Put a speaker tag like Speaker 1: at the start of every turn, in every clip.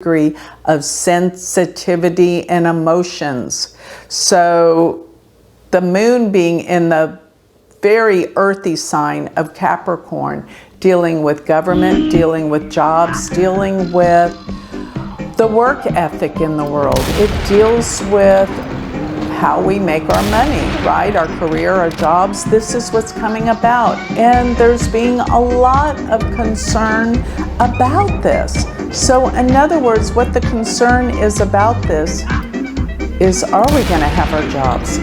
Speaker 1: degree of sensitivity and emotions. So the moon being in the very earthy sign of Capricorn, dealing with government, dealing with jobs, dealing with the work ethic in the world. It deals with how we make our money, right? Our career, our jobs, this is what's coming about. And there's being a lot of concern about this. So in other words, what the concern is about this is, are we gonna have our jobs?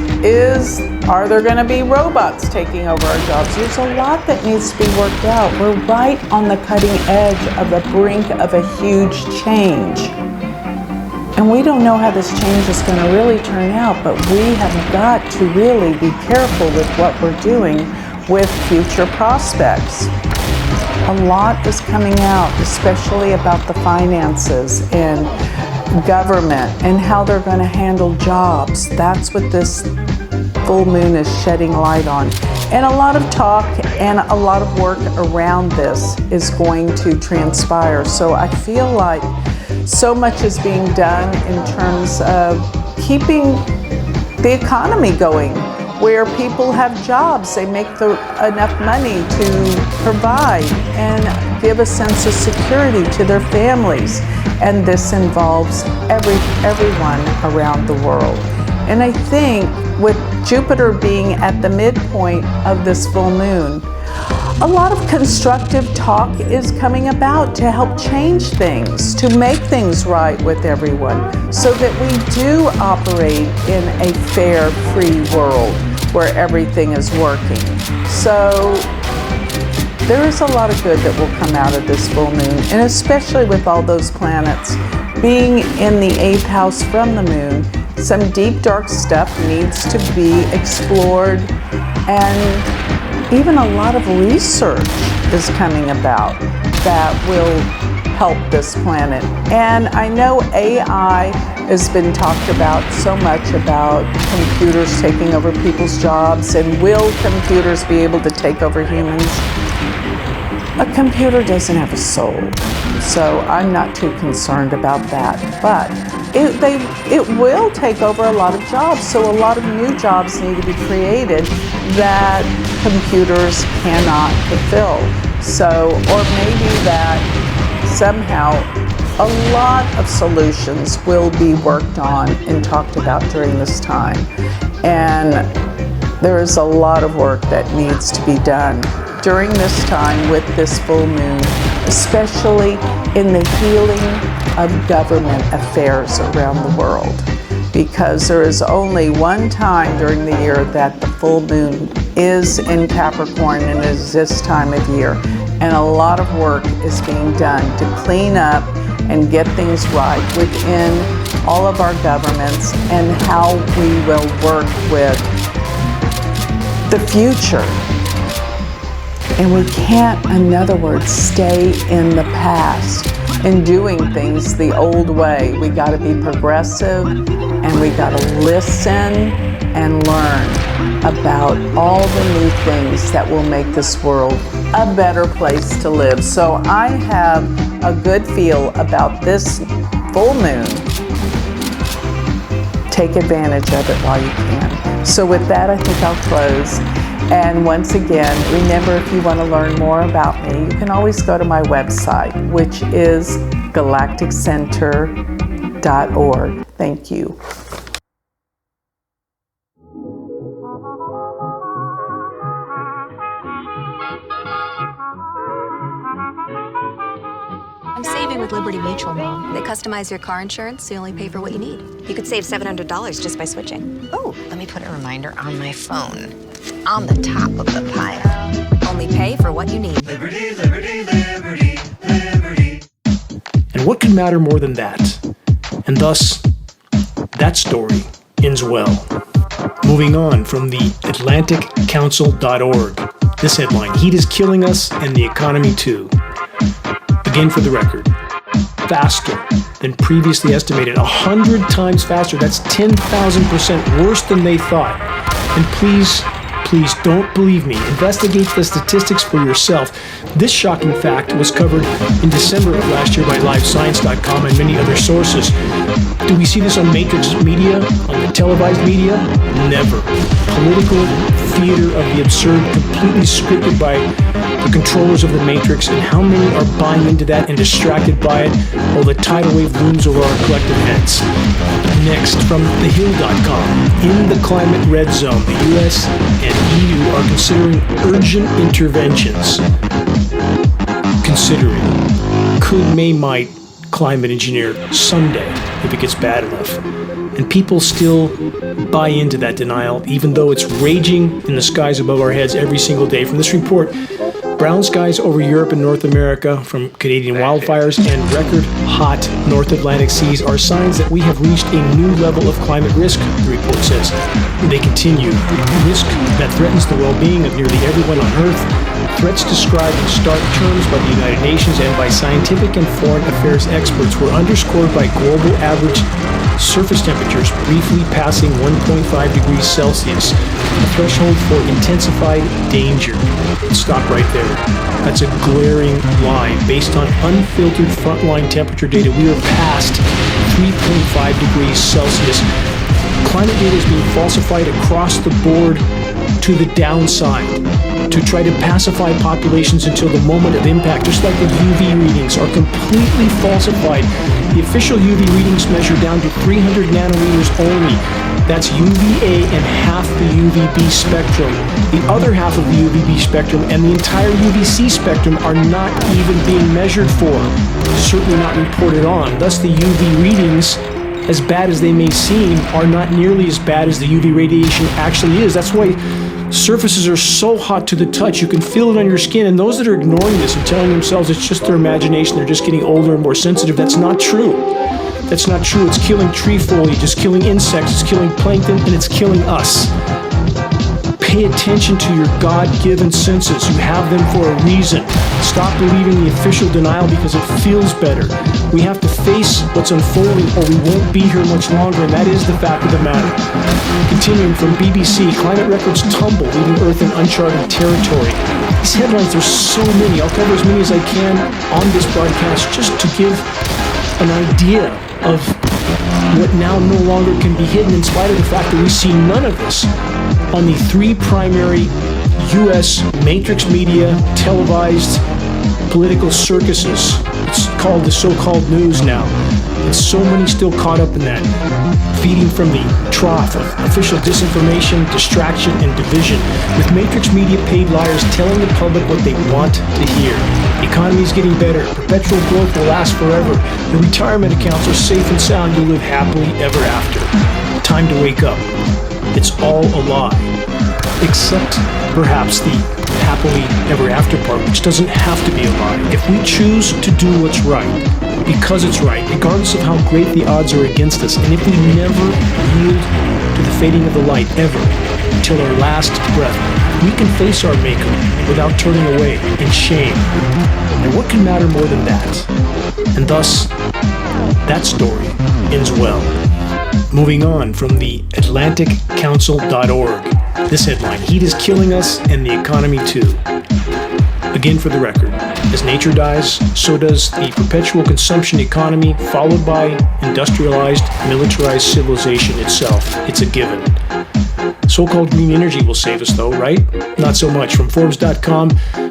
Speaker 1: Are there gonna be robots taking over our jobs? There's a lot that needs to be worked out. We're right on the cutting edge of the brink of a huge change. And we don't know how this change is going to really turn out, but we have got to really be careful with what we're doing with future prospects. A lot is coming out, especially about the finances and government and how they're going to handle jobs. That's what this full moon is shedding light on. And a lot of talk and a lot of work around this is going to transpire. So I feel like so much is being done in terms of keeping the economy going, where people have jobs, they make enough money to provide and give a sense of security to their families. And this involves everyone around the world. And I think with Jupiter being at the midpoint of this full moon, a lot of constructive talk is coming about to help change things, to make things right with everyone, so that we do operate in a fair, free world where everything is working. So there is a lot of good that will come out of this full moon, and especially with all those planets being in the 8th house from the moon, some deep, dark stuff needs to be explored, and even a lot of research is coming about that will help this planet. And I know AI has been talked about so much, about computers taking over people's jobs, and will computers be able to take over humans? A computer doesn't have a soul, so I'm not too concerned about that. But it will take over a lot of jobs, so a lot of new jobs need to be created that computers cannot fulfill. So, or maybe that somehow a lot of solutions will be worked on and talked about during this time. And there is a lot of work that needs to be done during this time with this full moon, especially in the healing of government affairs around the world. Because there is only one time during the year that the full moon is in Capricorn, and it is this time of year. And a lot of work is being done to clean up and get things right within all of our governments, and how we will work with the future. And we can't, in other words, stay in the past and doing things the old way. We got to be progressive, and we got to listen and learn about all the new things that will make this world a better place to live. So I have a good feel about this full moon. Take advantage of it while you can. So with that, I think I'll close. And once again, remember, if you want to learn more about me, you can always go to my website, which is galacticcenter.org. Thank you.
Speaker 2: I'm saving with Liberty Mutual, Mom. They customize your car insurance so you only pay for what you need.
Speaker 3: You could save $700 just by switching. Oh, let me put a reminder on my phone. On the top of the pile.
Speaker 2: Only pay for what you need.
Speaker 4: Liberty, liberty, liberty, liberty.
Speaker 5: And what could matter more than that? And thus, that story ends well. Moving on from the AtlanticCouncil.org. This headline: heat is killing us and the economy too. Again, for the record, faster than previously estimated, 100 times faster. That's 10,000% worse than they thought. And please Please don't believe me. Investigate the statistics for yourself. This shocking fact was covered in December of last year by LiveScience.com and many other sources. Do we see this on Matrix media, on the televised media? Never. Political theater of the absurd, completely scripted by the controllers of the Matrix, and how many are buying into that and distracted by it while the tidal wave looms over our collective heads. Next, from thehill.com, in the climate red zone, the US and EU are considering urgent interventions. Considering. Could, may, might climate engineer someday if it gets bad enough. And people still buy into that denial, even though it's raging in the skies above our heads every single day. From this report, brown skies over Europe and North America from Canadian wildfires and record hot North Atlantic seas are signs that we have reached a new level of climate risk, the report says. They continue. Risk that threatens the well-being of nearly everyone on Earth. Threats described in stark terms by the United Nations and by scientific and foreign affairs experts were underscored by global average surface temperatures briefly passing 1.5 degrees Celsius, a threshold for intensified danger. Stop right there. That's a glaring lie. Based on unfiltered frontline temperature data, we are past 3.5 degrees Celsius. Climate data is being falsified across the board to the downside to try to pacify populations until the moment of impact, just like the UV readings are completely falsified. The official UV readings measure down to 300 nanometers only. That's UVA and half the UVB spectrum. The other half of the UVB spectrum and the entire UVC spectrum are not even being measured for, certainly not reported on. Thus, the UV readings, as bad as they may seem, are not nearly as bad as the UV radiation actually is. That's why surfaces are so hot to the touch. You can feel it on your skin. And those that are ignoring this and telling themselves it's just their imagination, they're just getting older and more sensitive, that's not true. That's not true. It's killing tree foliage, it's killing insects, it's killing plankton, and it's killing us. Pay attention to your God-given senses. You have them for a reason. Stop believing the official denial because it feels better. We have to face what's unfolding or we won't be here much longer, and that is the fact of the matter. Continuing from BBC, climate records tumble, leaving Earth in uncharted territory. These headlines, there's so many. I'll cover as many as I can on this broadcast just to give an idea of what now no longer can be hidden, in spite of the fact that we see none of this on the three primary U.S. matrix media televised political circuses. It's called the so-called news now. And so many still caught up in that, feeding from the trough of official disinformation, distraction, and division, with matrix media paid liars telling the public what they want to hear. The economy is getting better. Perpetual growth will last forever. Your retirement accounts are safe and sound. You'll live happily ever after. Time to wake up. It's all a lie. Except perhaps the happily ever after part, which doesn't have to be a lie. If we choose to do what's right, because it's right, regardless of how great the odds are against us, and if we never yield to the fading of the light, ever, until our last breath, we can face our Maker without turning away in shame. And what can matter more than that? And thus, that story ends well. Moving on from the AtlanticCouncil.org. This headline, heat is killing us and the economy too. Again, for the record, as nature dies, so does the perpetual consumption economy, followed by industrialized, militarized civilization itself. It's a given. So-called green energy will save us though, right? Not so much. From Forbes.com,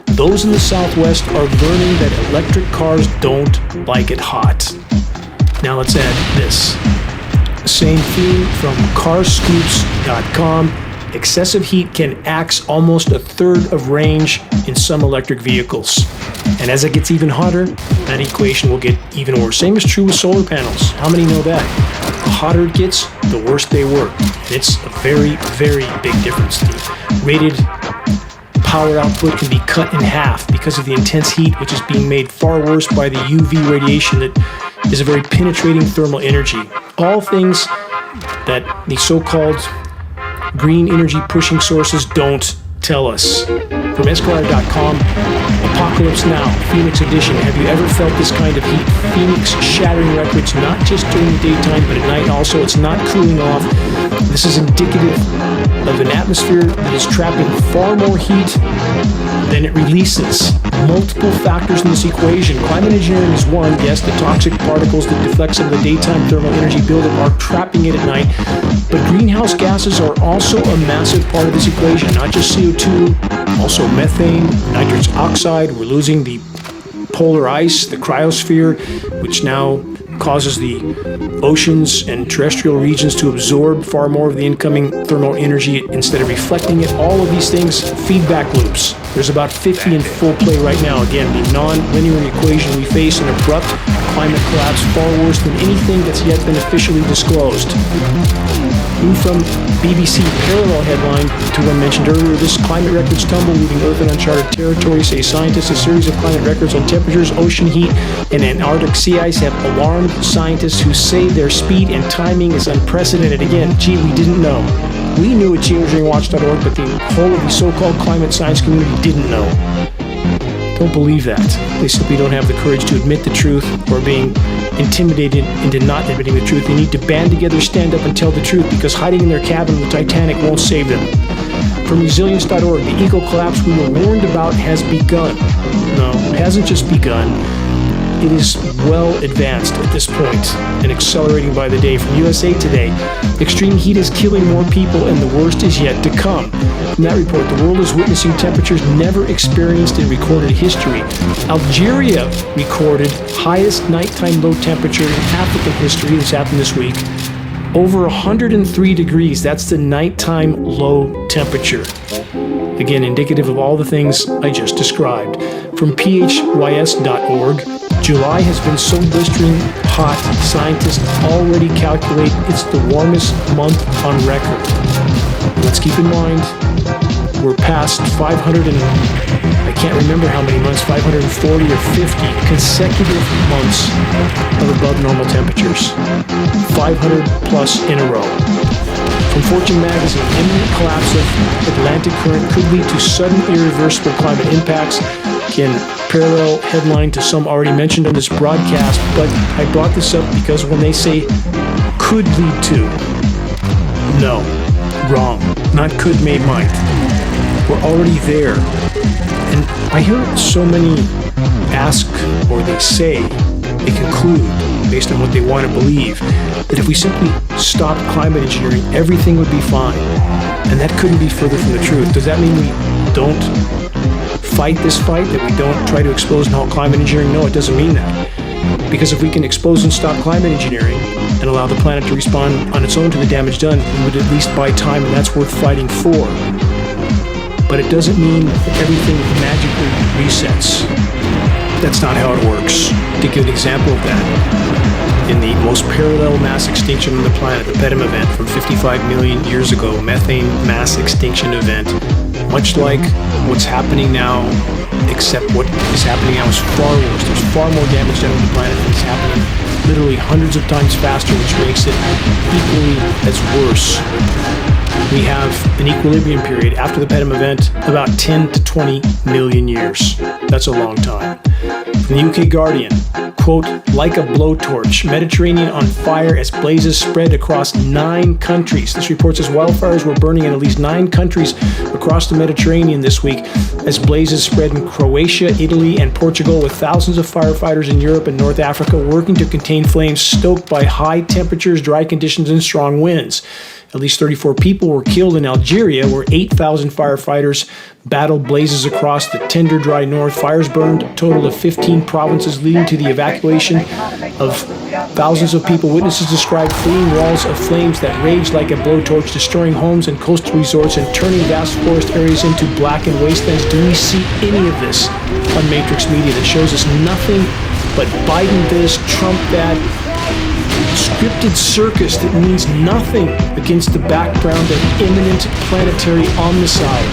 Speaker 5: those in the Southwest are learning that electric cars don't like it hot. Now let's add this. Same theme from carscoops.com. Excessive heat can axe almost a third of range in some electric vehicles. And as it gets even hotter, that equation will get even worse. Same is true with solar panels. How many know that? The hotter it gets, the worse they work. And it's a very, very big difference. The rated power output can be cut in half because of the intense heat, which is being made far worse by the UV radiation that is a very penetrating thermal energy. All things that the so-called green energy pushing sources don't tell us. From Esquire.com, Apocalypse Now, Phoenix Edition. Have you ever felt this kind of heat? Phoenix shattering records, not just during the daytime, but at night also. It's not cooling off. This is indicative of an atmosphere that is trapping far more heat than it releases. Multiple factors in this equation. Climate engineering is one. Yes, the toxic particles that deflect some of the daytime thermal energy buildup are trapping it at night. But greenhouse gases are also a massive part of this equation. Not just CO2, also methane, nitrous oxide. We're losing the polar ice, the cryosphere, which now causes the oceans and terrestrial regions to absorb far more of the incoming thermal energy instead of reflecting it. All of these things, feedback loops. There's about 50 in full play right now. Again, the non-linear equation, we face an abrupt climate collapse far worse than anything that's yet been officially disclosed. Move from BBC parallel headline to one mentioned earlier. This climate records tumble, leaving Earth in uncharted territory, say scientists. A series of climate records on temperatures, ocean heat, and Antarctic sea ice have alarmed scientists who say their speed and timing is unprecedented. Again, gee, we didn't know. We knew at geoengineeringwatch.org, but the whole of the so-called climate science community didn't know. Don't believe that. They simply don't have the courage to admit the truth, or being intimidated into not admitting the truth. They need to band together, stand up, and tell the truth, because hiding in their cabin in the Titanic won't save them. From resilience.org, the eco-collapse we were warned about has begun. No, it hasn't just begun. It is well advanced at this point and accelerating by the day. From USA Today, extreme heat is killing more people and the worst is yet to come. From that report, the world is witnessing temperatures never experienced in recorded history. Algeria recorded highest nighttime low temperature in African history. This happened this week. Over 103 degrees. That's the nighttime low temperature. Again, indicative of all the things I just described. From phys.org, July has been so blistering hot, scientists already calculate it's the warmest month on record. Let's keep in mind, we're past 500 and I can't remember how many months, 540 or 50 consecutive months of above normal temperatures. 500 plus in a row. From Fortune magazine, imminent collapse of Atlantic current could lead to sudden irreversible climate impacts. Again, parallel headline to some already mentioned on this broadcast, but I brought this up because when they say could lead to, no, wrong, not could made might. We're already there. And I hear so many ask, or they say, they conclude, based on what they want to believe, that if we simply stopped climate engineering, everything would be fine. And that couldn't be further from the truth. Does that mean we don't fight this fight, that we don't try to expose and halt climate engineering? No, it doesn't mean that. Because if we can expose and stop climate engineering and allow the planet to respond on its own to the damage done, we would at least buy time, and that's worth fighting for. But it doesn't mean that everything magically resets. That's not how it works. To give an example of that, in the most parallel mass extinction on the planet, the Petam event from 55 million years ago, methane mass extinction event, much like what's happening now, except what is happening now is far worse. There's far more damage done on the planet, and it's happening literally hundreds of times faster, which makes it equally as worse. We have an equilibrium period after the Petam event, about 10 to 20 million years. That's a long time. From the UK Guardian, quote, like a blowtorch, Mediterranean on fire as blazes spread across 9 countries. This report says wildfires were burning in at least 9 countries across the Mediterranean this week as blazes spread in Croatia, Italy, and Portugal, with thousands of firefighters in Europe and North Africa working to contain flames stoked by high temperatures, dry conditions, and strong winds. At least 34 people were killed in Algeria, where 8,000 firefighters battled blazes across the tender, dry north. Fires burned a total of 15 provinces, leading to the evacuation of thousands of people. Witnesses described fleeing walls of flames that raged like a blowtorch, destroying homes and coastal resorts and turning vast forest areas into blackened wastelands. Do we see any of this on Matrix Media that shows us nothing but Biden this, Trump that, scripted circus that means nothing against the background of imminent planetary omnicide?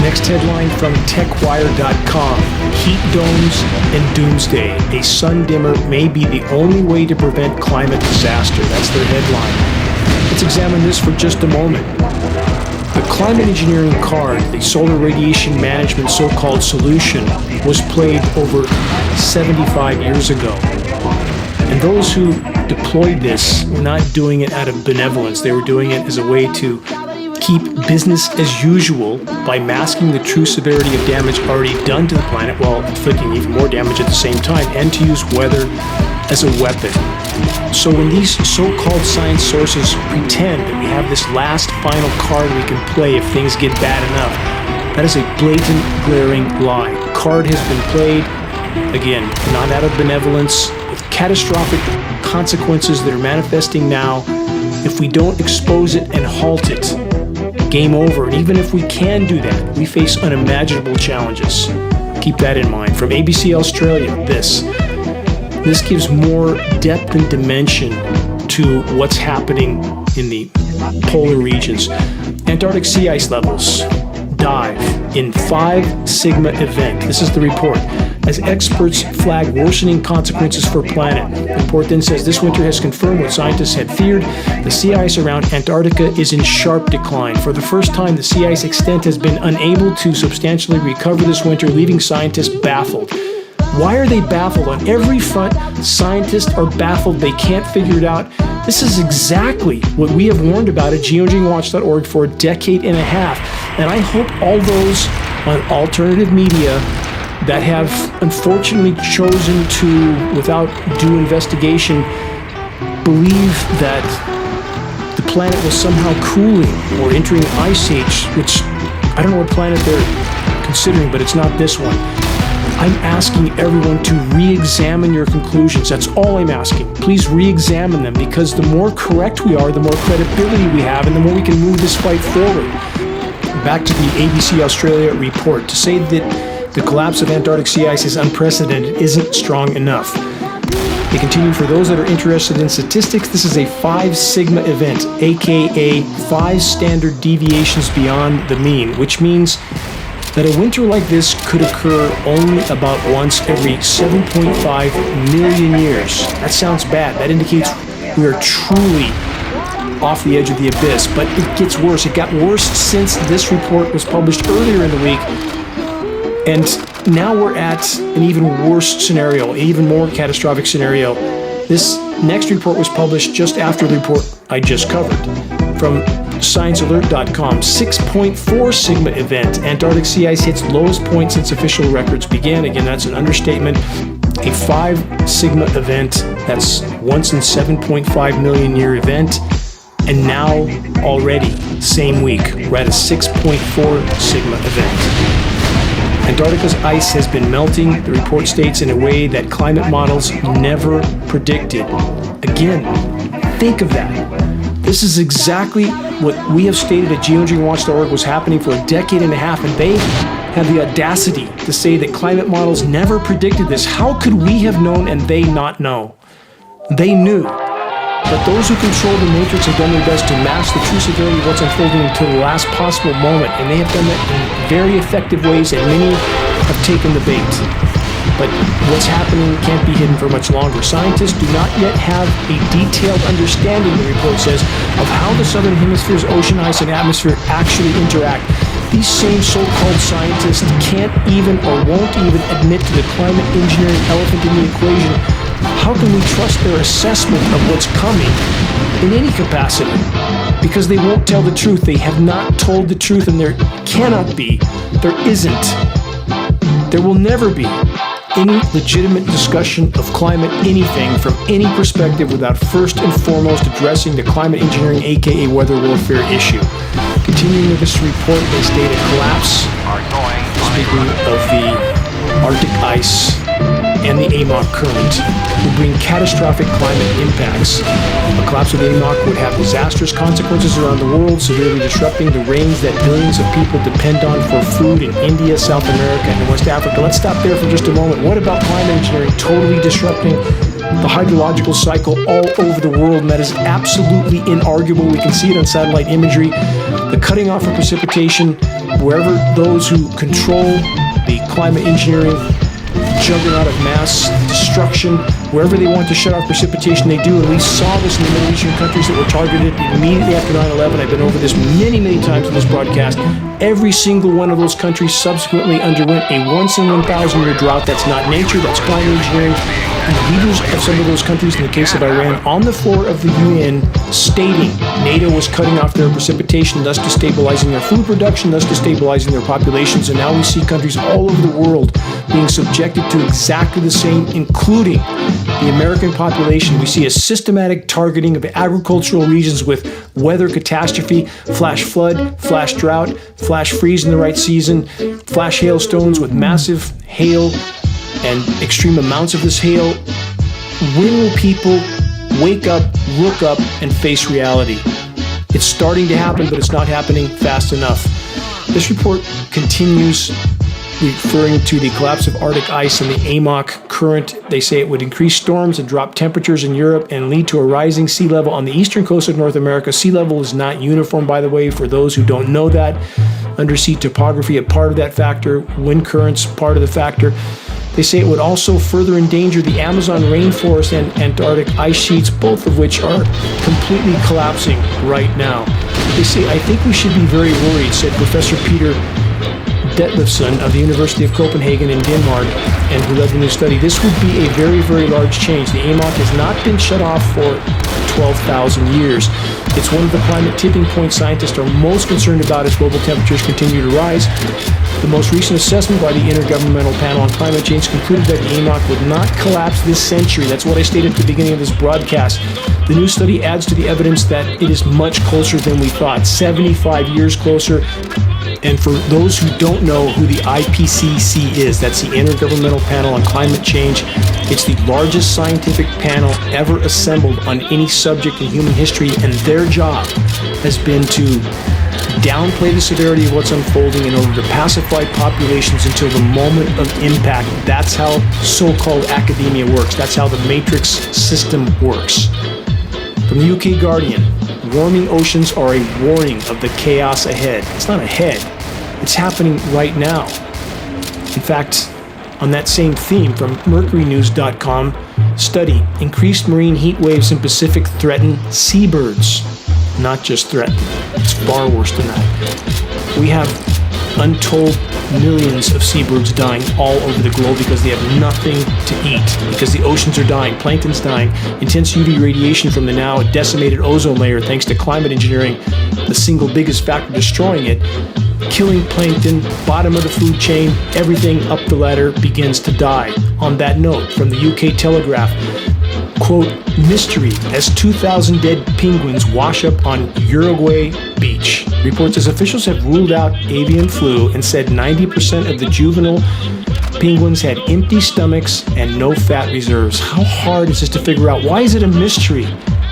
Speaker 5: Next headline from TechWire.com. Heat domes and doomsday. A sun dimmer may be the only way to prevent climate disaster. That's their headline. Let's examine this for just a moment. The climate engineering card, the solar radiation management so-called solution, was played over 75 years ago. And those who deployed this were not doing it out of benevolence. They were doing it as a way to keep business as usual by masking the true severity of damage already done to the planet while inflicting even more damage at the same time, and to use weather as a weapon. So when these so-called science sources pretend that we have this last final card we can play if things get bad enough, that is a blatant, glaring lie. The card has been played, again, not out of benevolence, with catastrophic consequences that are manifesting now. If we don't expose it and halt it, game over. And even if we can do that, we face unimaginable challenges. Keep that in mind. From ABC Australia, this gives more depth and dimension to what's happening in the polar regions. Antarctic sea ice levels dive in 5 sigma event. This is the report. As experts flag worsening consequences for planet. The report then says this winter has confirmed what scientists had feared. The sea ice around Antarctica is in sharp decline. For the first time, the sea ice extent has been unable to substantially recover this winter, leaving scientists baffled. Why are they baffled? On every front, scientists are baffled. They can't figure it out. This is exactly what we have warned about at geoengineeringwatch.org for a decade and a half. And I hope all those on alternative media that have unfortunately chosen to, without due investigation, believe that the planet was somehow cooling or entering an ice age, which I don't know what planet they're considering, but it's not this one. I'm asking everyone to re-examine your conclusions. That's all I'm asking. Please re-examine them, because the more correct we are, the more credibility we have, and the more we can move this fight forward. Back to the ABC Australia report. To say that the collapse of Antarctic sea ice is unprecedented isn't strong enough. They continue, for those that are interested in statistics, this is a 5 sigma event, aka 5 standard deviations beyond the mean, which means that a winter like this could occur only about once every 7.5 million years. That sounds bad. That indicates we are truly off the edge of the abyss, but it gets worse. It got worse since this report was published earlier in the week, and now we're at an even worse scenario, an even more catastrophic scenario. This next report was published just after the report I just covered. From ScienceAlert.com, 6.4 sigma event. Antarctic sea ice hits lowest point since official records began. Again, that's an understatement. A 5 sigma event, that's once in 7.5 million year event. And now, already, same week, we're at a 6.4 sigma event. Antarctica's ice has been melting, the report states, in a way that climate models never predicted. Again, think of that. This is exactly what we have stated at geoengineeringwatch.org was happening for a decade and a half, and they have the audacity to say that climate models never predicted this. How could we have known and they not know? They knew. But those who control the matrix have done their best to mask the true severity of what's unfolding until the last possible moment, and they have done that in very effective ways, and many have taken the bait. But what's happening can't be hidden for much longer. Scientists do not yet have a detailed understanding, the report says, of how the southern hemisphere's ocean ice and atmosphere actually interact. These same so-called scientists can't even or won't even admit to the climate engineering elephant in the equation. How can we trust their assessment of what's coming in any capacity? Because they won't tell the truth. They have not told the truth, and there cannot be, there isn't, there will never be any legitimate discussion of climate anything from any perspective without first and foremost addressing the climate engineering, aka weather warfare issue. Continuing with this report, they state a collapse, speaking of the Arctic ice and the AMOC current, would bring catastrophic climate impacts. A collapse of the AMOC would have disastrous consequences around the world, severely disrupting the rains that billions of people depend on for food in India, South America, and West Africa. Let's stop there for just a moment. What about climate engineering totally disrupting the hydrological cycle all over the world? And that is absolutely inarguable. We can see it on satellite imagery. The cutting off of precipitation, wherever those who control the climate engineering juggernaut of mass destruction Wherever they want to shut off precipitation, they do, and we saw this in the Middle Eastern countries that were targeted immediately after 9/11. I've been over this many, many times in this broadcast. Every single one of those countries subsequently underwent a once in 1,000-year drought. That's not nature, that's climate engineering. And the leaders of some of those countries, in the case of Iran, on the floor of the UN, stating NATO was cutting off their precipitation, thus destabilizing their food production, thus destabilizing their populations. And now we see countries all over the world being subjected to exactly the same, including the American population. We see a systematic targeting of agricultural regions with weather catastrophe, flash flood, flash drought, flash freeze in the right season, flash hailstones with massive hail and extreme amounts of this hail. When will people wake up, look up, and face reality? It's starting to happen, but it's not happening fast enough. This report continues, referring to the collapse of Arctic ice and the AMOC current. They say it would increase storms and drop temperatures in Europe and lead to a rising sea level on the eastern coast of North America. Sea level is not uniform, by the way, for those who don't know that. Undersea topography, a part of that factor. Wind currents, part of the factor. They say it would also further endanger the Amazon rainforest and Antarctic ice sheets, both of which are completely collapsing right now. They say, I think we should be very worried, said Professor Peter Detlefsen of the University of Copenhagen in Denmark, and who led the new study. This would be a very, very large change. The AMOC has not been shut off for 12,000 years. It's one of the climate tipping points scientists are most concerned about as global temperatures continue to rise. The most recent assessment by the Intergovernmental Panel on Climate Change concluded that the AMOC would not collapse this century. That's what I stated at the beginning of this broadcast. The new study adds to the evidence that it is much closer than we thought, 75 years closer. And for those who don't know who the IPCC is, that's the Intergovernmental Panel on Climate Change. It's the largest scientific panel ever assembled on any subject in human history, and their job has been to downplay the severity of what's unfolding in order to pacify populations until the moment of impact. That's how so-called academia works. That's how the matrix system works. From the UK Guardian, warming oceans are a warning of the chaos ahead. It's not ahead, it's happening right now. In fact, on that same theme, from mercurynews.com, study, increased marine heat waves in Pacific threaten seabirds. Not just threaten, it's far worse than that. We have untold millions of seabirds dying all over the globe because they have nothing to eat, because the oceans are dying, plankton's dying, intense UV radiation from the now decimated ozone layer thanks to climate engineering, the single biggest factor destroying it, killing plankton, bottom of the food chain, everything up the ladder begins to die. On that note, from the UK Telegraph, quote, mystery as 2,000 dead penguins wash up on Uruguay beach. Reports as officials have ruled out avian flu and said 90% of the juvenile penguins had empty stomachs and no fat reserves. How hard is this to figure out? Why is it a mystery?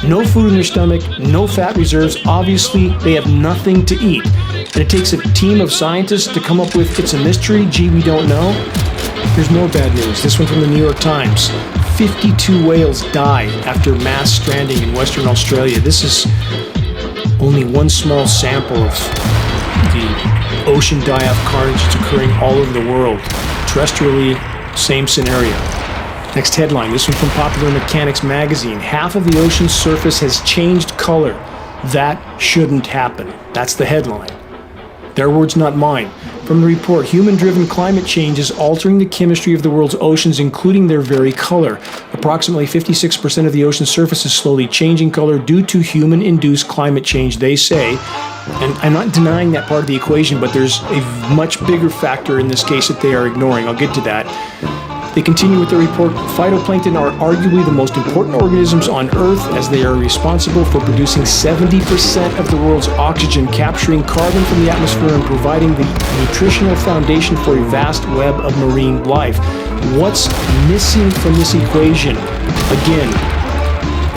Speaker 5: No food in their stomach, no fat reserves. Obviously, they have nothing to eat. And it takes a team of scientists to come up with, it's a mystery, gee, we don't know. There's more bad news. This one from the New York Times. 52 whales die after mass stranding in Western Australia. This is only one small sample of the ocean die-off carnage that's occurring all over the world. Terrestrially, same scenario. Next headline, this one from Popular Mechanics magazine. Half of the ocean's surface has changed color. That shouldn't happen. That's the headline. Their words, not mine. From the report, human-driven climate change is altering the chemistry of the world's oceans, including their very color. Approximately 56% of the ocean's surface is slowly changing color due to human-induced climate change, they say. And I'm not denying that part of the equation, but there's a much bigger factor in this case that they are ignoring. I'll get to that. They continue with the report, phytoplankton are arguably the most important organisms on Earth as they are responsible for producing 70% of the world's oxygen, capturing carbon from the atmosphere and providing the nutritional foundation for a vast web of marine life. What's missing from this equation? Again,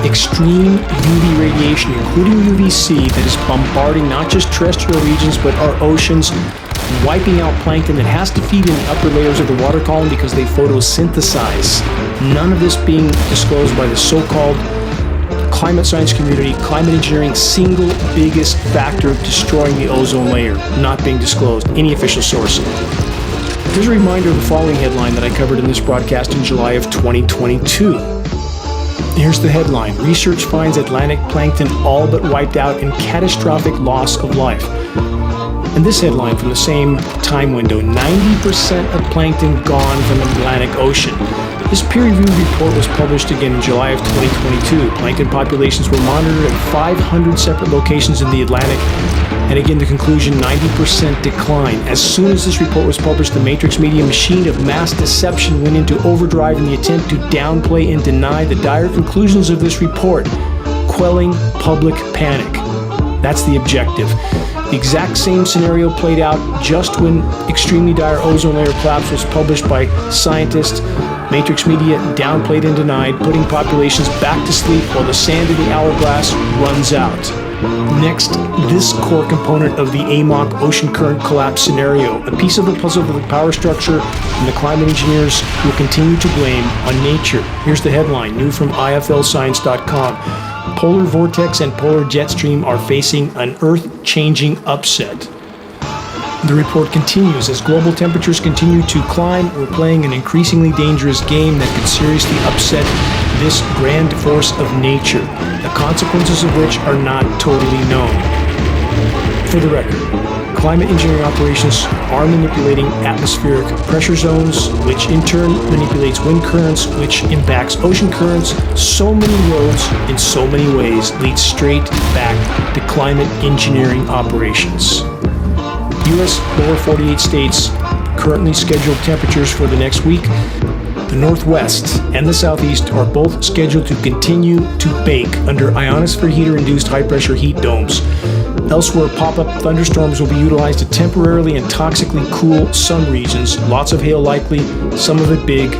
Speaker 5: extreme UV radiation, including UVC, that is bombarding not just terrestrial regions but our oceans, wiping out plankton that has to feed in the upper layers of the water column because they photosynthesize. None of this being disclosed by the so-called climate science community. Climate engineering, single biggest factor destroying the ozone layer, not being disclosed. Any official source. Here's a reminder of the following headline that I covered in this broadcast in July of 2022. Here's the headline. Research finds Atlantic plankton all but wiped out in catastrophic loss of life. And this headline from the same time window, 90% of plankton gone from the Atlantic Ocean. This peer-reviewed report was published again in July of 2022. Plankton populations were monitored at 500 separate locations in the Atlantic. And again, the conclusion, 90% decline. As soon as this report was published, the Matrix media machine of mass deception went into overdrive in the attempt to downplay and deny the dire conclusions of this report, quelling public panic. That's the objective. The exact same scenario played out just when extremely dire ozone layer collapse was published by scientists. Matrix media downplayed and denied, putting populations back to sleep while the sand in the hourglass runs out. Next, this core component of the AMOC ocean current collapse scenario, a piece of the puzzle of the power structure and the climate engineers will continue to blame on nature. Here's the headline, new from iflscience.com. Polar vortex and polar jet stream are facing an earth-changing upset. The report continues, as global temperatures continue to climb, we're playing an increasingly dangerous game that could seriously upset this grand force of nature, the consequences of which are not totally known. For the record, climate engineering operations are manipulating atmospheric pressure zones, which in turn manipulates wind currents, which impacts ocean currents. So many roads, in so many ways, lead straight back to climate engineering operations. U.S. lower 48 states currently scheduled temperatures for the next week. The Northwest and the Southeast are both scheduled to continue to bake under ionosphere heater-induced high-pressure heat domes. Elsewhere, pop-up thunderstorms will be utilized to temporarily and toxically cool some regions. Lots of hail likely, some of it big.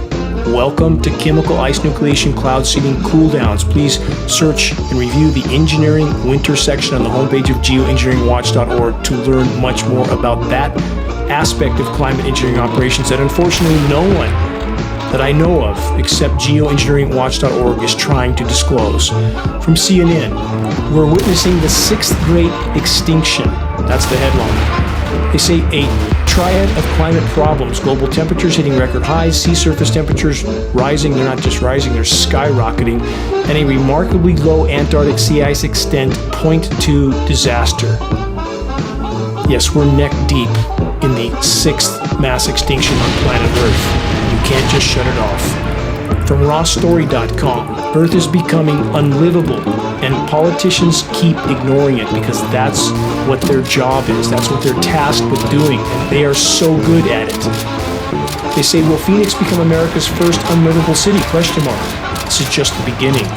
Speaker 5: Welcome to chemical ice nucleation cloud seeding cooldowns. Please search and review the engineering winter section on the homepage of geoengineeringwatch.org to learn much more about that aspect of climate engineering operations that unfortunately no one that I know of except geoengineeringwatch.org is trying to disclose. From CNN, we're witnessing the sixth great extinction. That's the headline. They say a triad of climate problems, global temperatures hitting record highs, sea surface temperatures rising, they're not just rising, they're skyrocketing, and a remarkably low Antarctic sea ice extent point to disaster. Yes, we're neck deep in the sixth mass extinction on planet Earth. You can't just shut it off. From rawstory.com, Earth is becoming unlivable, and politicians keep ignoring it because that's what their job is. That's what they're tasked with doing, and they are so good at it. They say, will Phoenix become America's first unlivable city? This is just the beginning.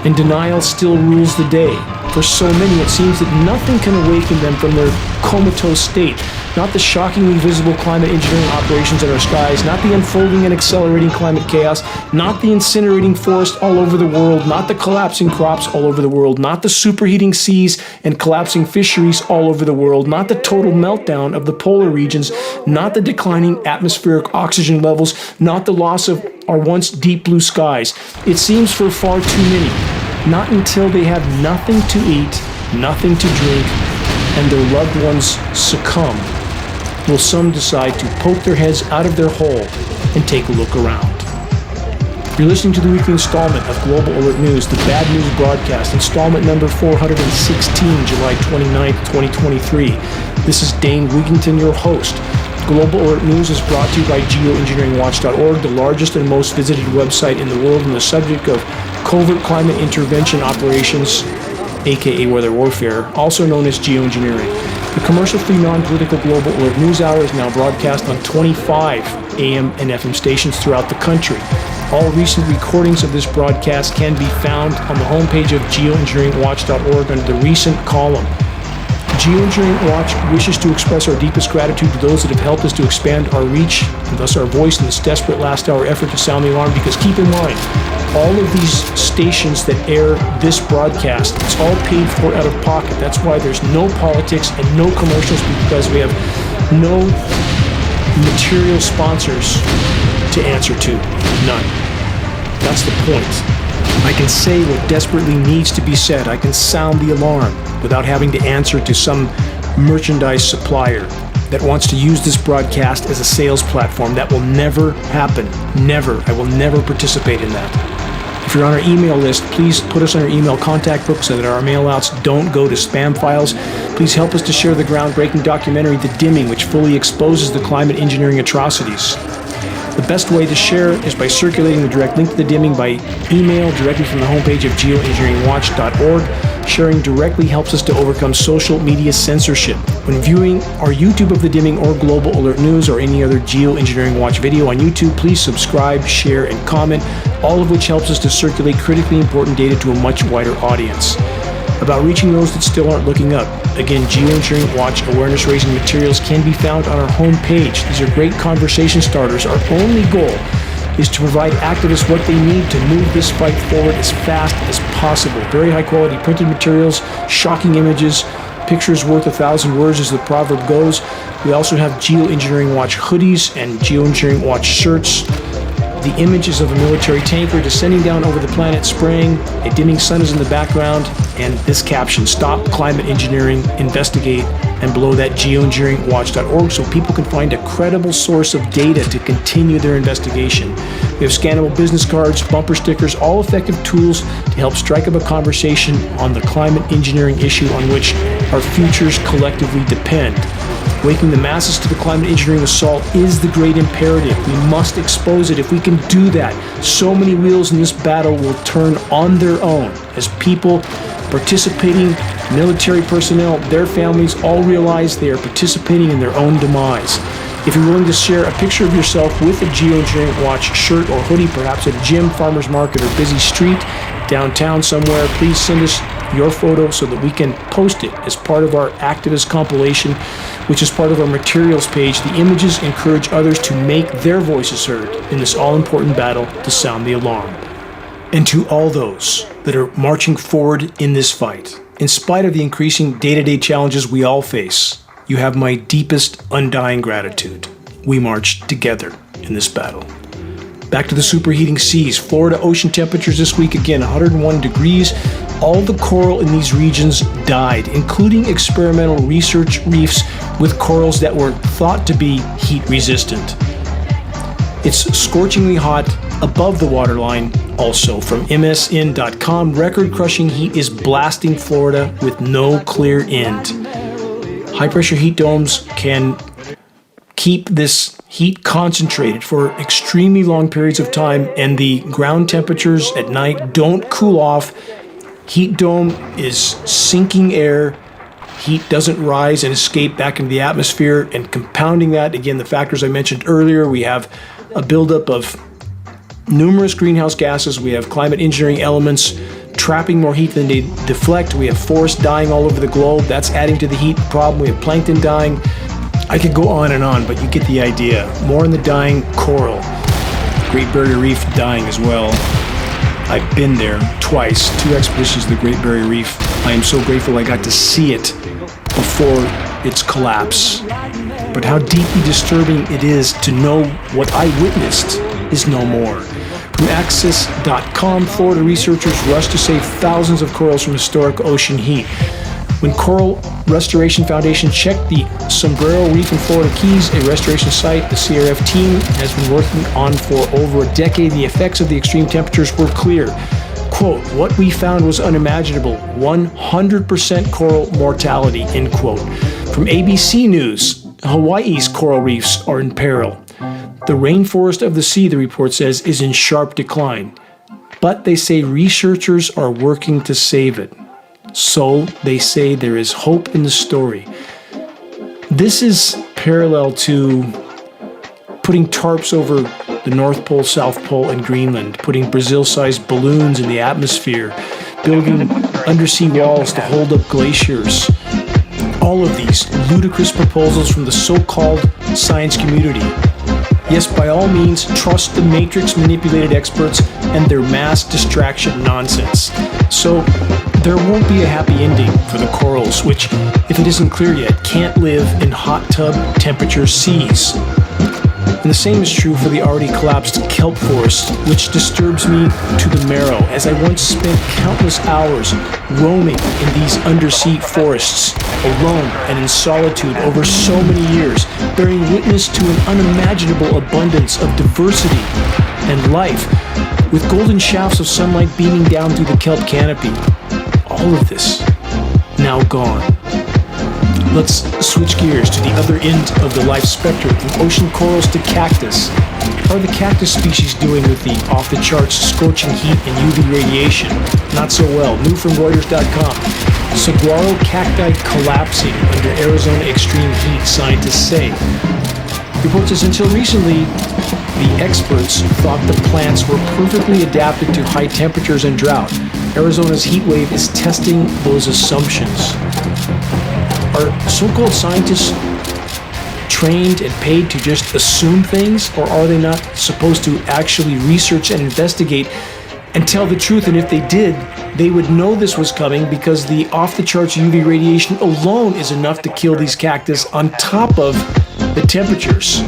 Speaker 5: And denial still rules the day. For so many, it seems that nothing can awaken them from their comatose state. Not the shockingly visible climate engineering operations in our skies, not the unfolding and accelerating climate chaos, not the incinerating forest all over the world, not the collapsing crops all over the world, not the superheating seas and collapsing fisheries all over the world, not the total meltdown of the polar regions, not the declining atmospheric oxygen levels, not the loss of our once deep blue skies. It seems for far too many. Not until they have nothing to eat, nothing to drink, and their loved ones succumb will some decide to poke their heads out of their hole and take a look around. You're listening to the weekly installment of Global Alert News, the Bad News Broadcast, installment number 416, July 29th, 2023. This is Dane Wigington, your host. Global Alert News is brought to you by geoengineeringwatch.org, the largest and most visited website in the world on the subject of covert climate intervention operations, aka weather warfare, also known as geoengineering. The commercial-free, non-political Global Alert News Hour is now broadcast on 25 AM and FM stations throughout the country. All recent recordings of this broadcast can be found on the homepage of geoengineeringwatch.org under the recent column. Geoengineering Watch wishes to express our deepest gratitude to those that have helped us to expand our reach and thus our voice in this desperate last-hour effort to sound the alarm, because keep in mind, all of these stations that air this broadcast, it's all paid for out of pocket. That's why there's no politics and no commercials, because we have no material sponsors to answer to. None. That's the point. I can say what desperately needs to be said. I can sound the alarm without having to answer to some merchandise supplier that wants to use this broadcast as a sales platform. That will never happen. Never. I will never participate in that. If you're on our email list, please put us on your email contact book so that our mailouts don't go to spam files. Please help us to share the groundbreaking documentary, The Dimming, which fully exposes the climate engineering atrocities. The best way to share is by circulating the direct link to The Dimming by email directly from the homepage of geoengineeringwatch.org. Sharing directly helps us to overcome social media censorship. When viewing our YouTube of The Dimming or Global Alert News or any other Geoengineering Watch video on YouTube, please subscribe, share, and comment, all of which helps us to circulate critically important data to a much wider audience. About reaching those that still aren't looking up. Again, Geoengineering Watch awareness-raising materials can be found on our homepage. These are great conversation starters. Our only goal is to provide activists what they need to move this fight forward as fast as possible. Very high-quality printed materials, shocking images, pictures worth 1,000 words as the proverb goes. We also have Geoengineering Watch hoodies and Geoengineering Watch shirts. The images of a military tanker descending down over the planet, spraying, a dimming sun is in the background, and this caption, "Stop climate engineering, investigate," and below that, geoengineeringwatch.org, so people can find a credible source of data to continue their investigation. We have scannable business cards, bumper stickers, all effective tools to help strike up a conversation on the climate engineering issue on which our futures collectively depend. Waking the masses to the climate engineering assault is the great imperative. We must expose it. If we can do that, so many wheels in this battle will turn on their own as people participating, military personnel, their families all realize they are participating in their own demise. If you're willing to share a picture of yourself with a Geoengineering Watch shirt or hoodie, perhaps at a gym, farmer's market, or busy street, downtown somewhere, please send us your photo so that we can post it as part of our activist compilation, which is part of our materials page. The images encourage others to make their voices heard in this all-important battle to sound the alarm. And to all those that are marching forward in this fight, in spite of the increasing day-to-day challenges we all face, you have my deepest, undying gratitude. We march together in this battle. Back to the superheating seas. Florida ocean temperatures this week, again, 101 degrees. All the coral in these regions died, including experimental research reefs with corals that were thought to be heat resistant. It's scorchingly hot above the waterline. Also, from MSN.com, record-crushing heat is blasting Florida with no clear end. High-pressure heat domes can keep this heat concentrated for extremely long periods of time, and the ground temperatures at night don't cool off. Heat dome is sinking air. Heat doesn't rise and escape back into the atmosphere, and compounding that, again, the factors I mentioned earlier, we have a buildup of numerous greenhouse gases. We have climate engineering elements trapping more heat than they deflect. We have forests dying all over the globe. That's adding to the heat problem. We have plankton dying. I could go on and on, but you get the idea. More on the dying coral. Great Barrier Reef dying as well. I've been there twice, 2 expeditions to the Great Barrier Reef. I am so grateful I got to see it before its collapse. But how deeply disturbing it is to know what I witnessed is no more. From Access.com, Florida researchers rush to save thousands of corals from historic ocean heat. When Coral Restoration Foundation checked the Sombrero Reef in Florida Keys, a restoration site the CRF team has been working on for over a decade, the effects of the extreme temperatures were clear. Quote, "What we found was unimaginable, 100% coral mortality," end quote. From ABC News, Hawaii's coral reefs are in peril. The rainforest of the sea, the report says, is in sharp decline. But they say researchers are working to save it. So they say there is hope in the story. This is parallel to putting tarps over the North Pole, South Pole, and Greenland, putting Brazil-sized balloons in the atmosphere, building undersea walls to hold up glaciers. All of these ludicrous proposals from the so-called science community. Yes, by all means, trust the matrix-manipulated experts and their mass distraction nonsense. So there won't be a happy ending for the corals, which, if it isn't clear yet, can't live in hot tub temperature seas. And the same is true for the already collapsed kelp forest, which disturbs me to the marrow, as I once spent countless hours roaming in these undersea forests, alone and in solitude over so many years, bearing witness to an unimaginable abundance of diversity and life, with golden shafts of sunlight beaming down through the kelp canopy. All of this now gone. Let's switch gears to the other end of the life spectrum, from ocean corals to cactus. How are the cactus species doing with the off-the-charts scorching heat and UV radiation? Not so well. New from Reuters.com. Saguaro cacti collapsing under Arizona extreme heat, scientists say. Reports says until recently, the experts thought the plants were perfectly adapted to high temperatures and drought. Arizona's heat wave is testing those assumptions. Are so-called scientists trained and paid to just assume things, or are they not supposed to actually research and investigate and tell the truth? And if they did, they would know this was coming, because the off-the-charts UV radiation alone is enough to kill these cactus on top of the temperatures.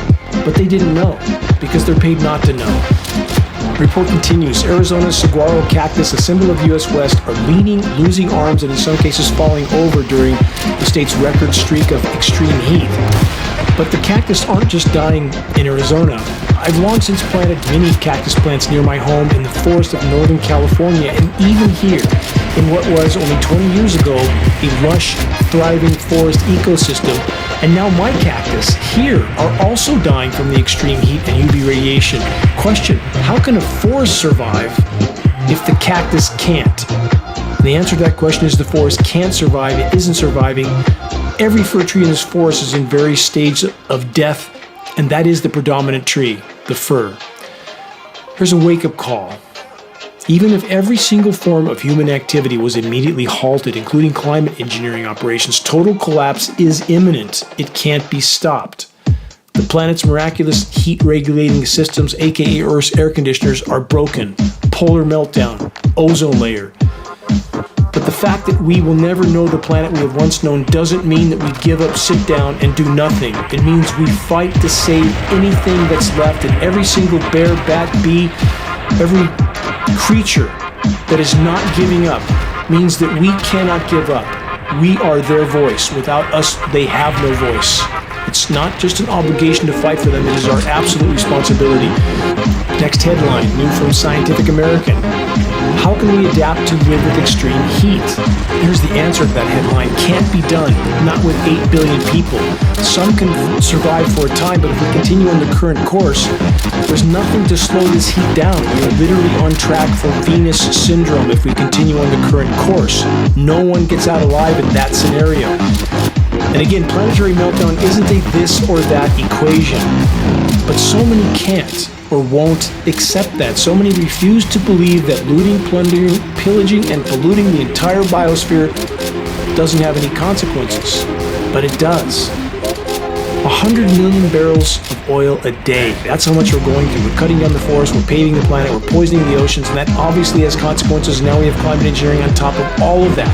Speaker 5: But they didn't know, because they're paid not to know. Report continues. Arizona's saguaro cactus, a symbol of the U.S. West, are leaning, losing arms, and in some cases falling over during the state's record streak of extreme heat. But the cactus aren't just dying in Arizona. I've long since planted many cactus plants near my home in the forest of Northern California, and even here, in what was only 20 years ago a lush, thriving forest ecosystem. And now my cactus here are also dying from the extreme heat and UV radiation. Question: how can a forest survive if the cactus can't? And the answer to that question is the forest can't survive. It isn't surviving. Every fir tree in this forest is in various stages of death, and that is the predominant tree, the fir. Here's a wake-up call. Even if every single form of human activity was immediately halted, including climate engineering operations, total collapse is imminent. It can't be stopped. The planet's miraculous heat-regulating systems, aka Earth's air conditioners, are broken. Polar meltdown, ozone layer. But the fact that we will never know the planet we have once known doesn't mean that we give up, sit down, and do nothing. It means we fight to save anything that's left, and every single bear, bat, bee, every creature that is not giving up means that we cannot give up. We are their voice. Without us, they have no voice. It's not just an obligation to fight for them, it is our absolute responsibility. Next headline, new from Scientific American. How can we adapt to live with extreme heat? Here's the answer to that headline. Can't be done. Not with 8 billion people. Some can survive for a time, but if we continue on the current course, there's nothing to slow this heat down. We are literally on track for Venus syndrome if we continue on the current course. No one gets out alive in that scenario. And again, planetary meltdown isn't a this or that equation. But so many can't or won't accept that. So many refuse to believe that looting, plundering, pillaging, and polluting the entire biosphere doesn't have any consequences. But it does. 100 million barrels of oil a day. That's how much we're going through. We're cutting down the forest, we're paving the planet, we're poisoning the oceans, and that obviously has consequences. Now we have climate engineering on top of all of that.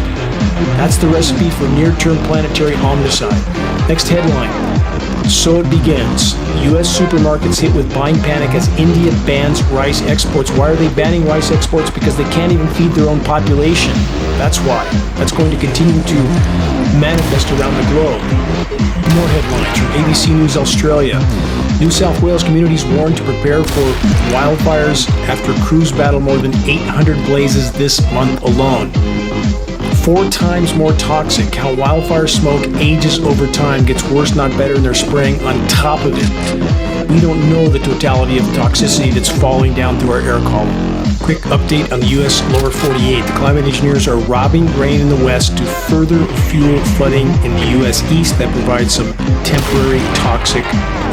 Speaker 5: That's the recipe for near-term planetary omnicide. Next headline. So it begins. U.S. supermarkets hit with buying panic as India bans rice exports. Why are they banning rice exports? Because they can't even feed their own population. That's why. That's going to continue to manifest around the globe. More headlines from ABC News Australia. New South Wales communities warned to prepare for wildfires after crews battle more than 800 blazes this month alone. 4 times more toxic. How wildfire smoke ages over time, gets worse, not better, and they're spraying on top of it. We don't know the totality of toxicity that's falling down through our air column. Quick update on the U.S. lower 48. The climate engineers are robbing rain in the west to further fuel flooding in the U.S. east that provides some temporary toxic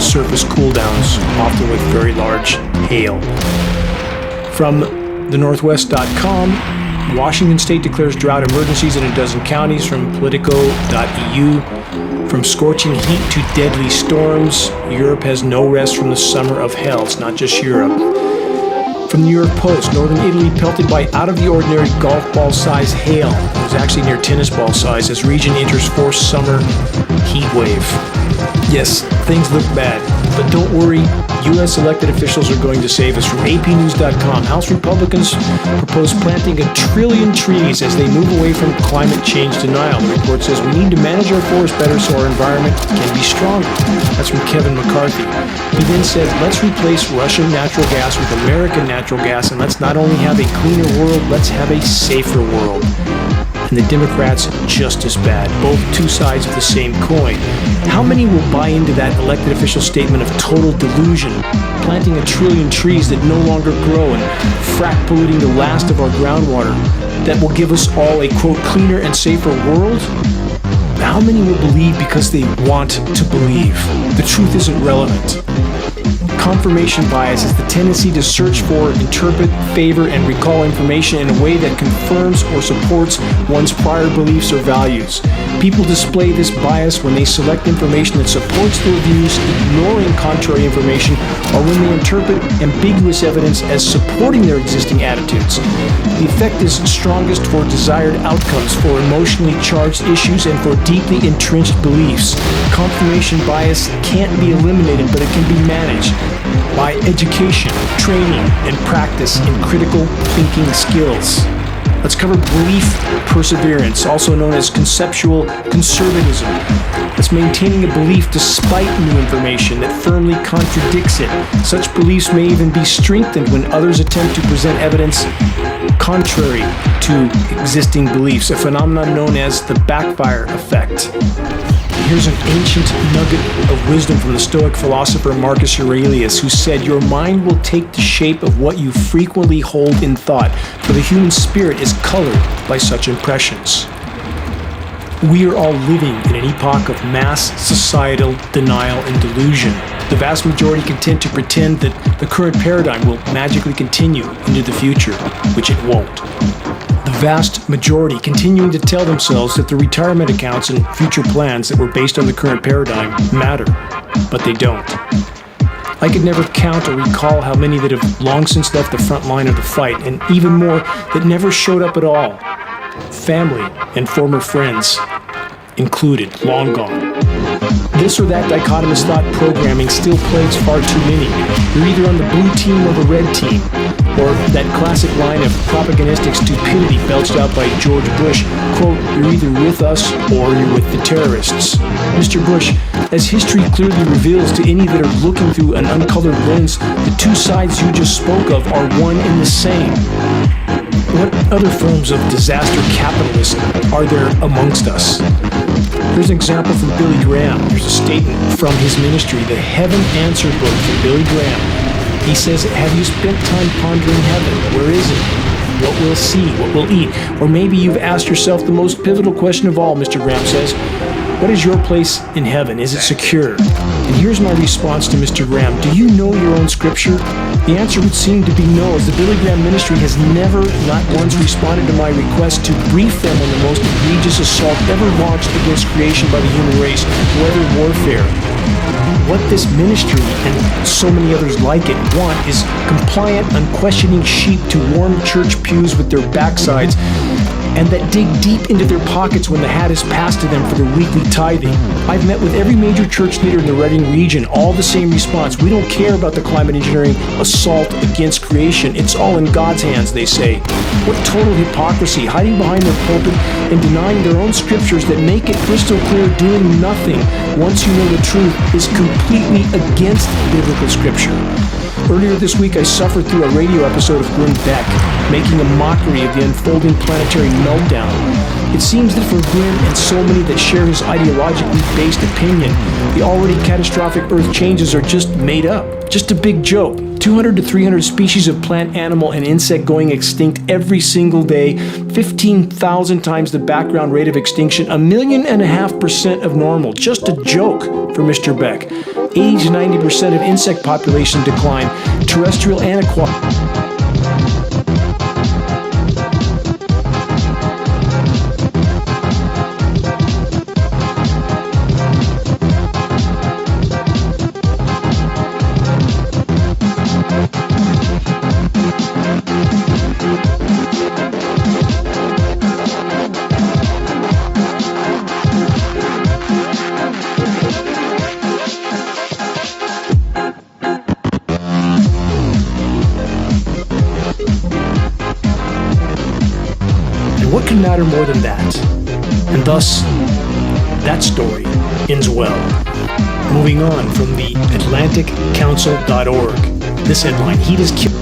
Speaker 5: surface cooldowns, often with very large hail. From thenorthwest.com, Washington State declares drought emergencies in a dozen counties. From Politico.eu, from scorching heat to deadly storms, Europe has no rest from the summer of hell. It's not just Europe. From the New York Post, northern Italy pelted by out-of-the-ordinary golf ball-size hail. It was actually near tennis ball size as region enters forced summer heat wave. Yes, things look bad. But don't worry, U.S. elected officials are going to save us. From APnews.com, House Republicans propose planting 1 trillion trees as they move away from climate change denial. The report says we need to manage our forests better so our environment can be stronger. That's from Kevin McCarthy. He then said, let's replace Russian natural gas with American natural gas, and let's not only have a cleaner world, let's have a safer world. And the Democrats just as bad, both two sides of the same coin. How many will buy into that elected official statement of total delusion, planting 1 trillion trees that no longer grow and frack polluting the last of our groundwater that will give us all a, quote, cleaner and safer world? How many will believe because they want to believe? The truth isn't relevant. Confirmation bias is the tendency to search for, interpret, favor, and recall information in a way that confirms or supports one's prior beliefs or values. People display this bias when they select information that supports their views, ignoring contrary information, or when they interpret ambiguous evidence as supporting their existing attitudes. The effect is strongest for desired outcomes, for emotionally charged issues, and for deeply entrenched beliefs. Confirmation bias can't be eliminated, but it can be managed by education, training, and practice in critical thinking skills. Let's cover belief perseverance, also known as conceptual conservatism. That's maintaining a belief despite new information that firmly contradicts it. Such beliefs may even be strengthened when others attempt to present evidence contrary to existing beliefs, a phenomenon known as the backfire effect. Here's an ancient nugget of wisdom from the Stoic philosopher Marcus Aurelius, who said, your mind will take the shape of what you frequently hold in thought, for the human spirit is colored by such impressions. We are all living in an epoch of mass societal denial and delusion. The vast majority content to pretend that the current paradigm will magically continue into the future, which it won't. The vast majority continuing to tell themselves that the retirement accounts and future plans that were based on the current paradigm matter, but they don't. I could never count or recall how many that have long since left the front line of the fight, and even more that never showed up at all. Family and former friends included, long gone. This or that dichotomous thought programming still plagues far too many. You're either on the blue team or the red team. Or that classic line of propagandistic stupidity belched out by George Bush, quote, you're either with us or you're with the terrorists. Mr. Bush, as history clearly reveals to any that are looking through an uncolored lens, the two sides you just spoke of are one and the same. What other forms of disaster capitalism are there amongst us? Here's an example from Billy Graham. Here's a statement from his ministry, the Heaven Answer book from Billy Graham. He says, have you spent time pondering heaven? Where is it? What we'll see, what we'll eat. Or maybe you've asked yourself the most pivotal question of all, Mr. Graham says. What is your place in heaven? Is it secure? And here's my response to Mr. Graham. Do you know your own scripture? The answer would seem to be no, as the Billy Graham ministry has never, not once, responded to my request to brief them on the most egregious assault ever launched against creation by the human race, weather warfare. What this ministry, and so many others like it, want is compliant, unquestioning sheep to warm church pews with their backsides, and that dig deep into their pockets when the hat is passed to them for their weekly tithing. I've met with every major church leader in the Reading region, all the same response. We don't care about the climate engineering assault against creation. It's all in God's hands, they say. What total hypocrisy, hiding behind their pulpit and denying their own scriptures that make it crystal clear doing nothing once you know the truth is completely against biblical scripture. Earlier this week, I suffered through a radio episode of Glenn Beck, making a mockery of the unfolding planetary meltdown. It seems that for Glenn and so many that share his ideologically based opinion, the already catastrophic Earth changes are just made up, just a big joke. 200 to 300 species of plant, animal, and insect going extinct every single day, 15,000 times the background rate of extinction, 1.5 million of normal. Just a joke for Mr. Beck. 80 to 90% of insect population decline, terrestrial and aquatic. doesn't matter more than that. And thus, that story ends well. Moving on from the AtlanticCouncil.org. This headline, heat is killing.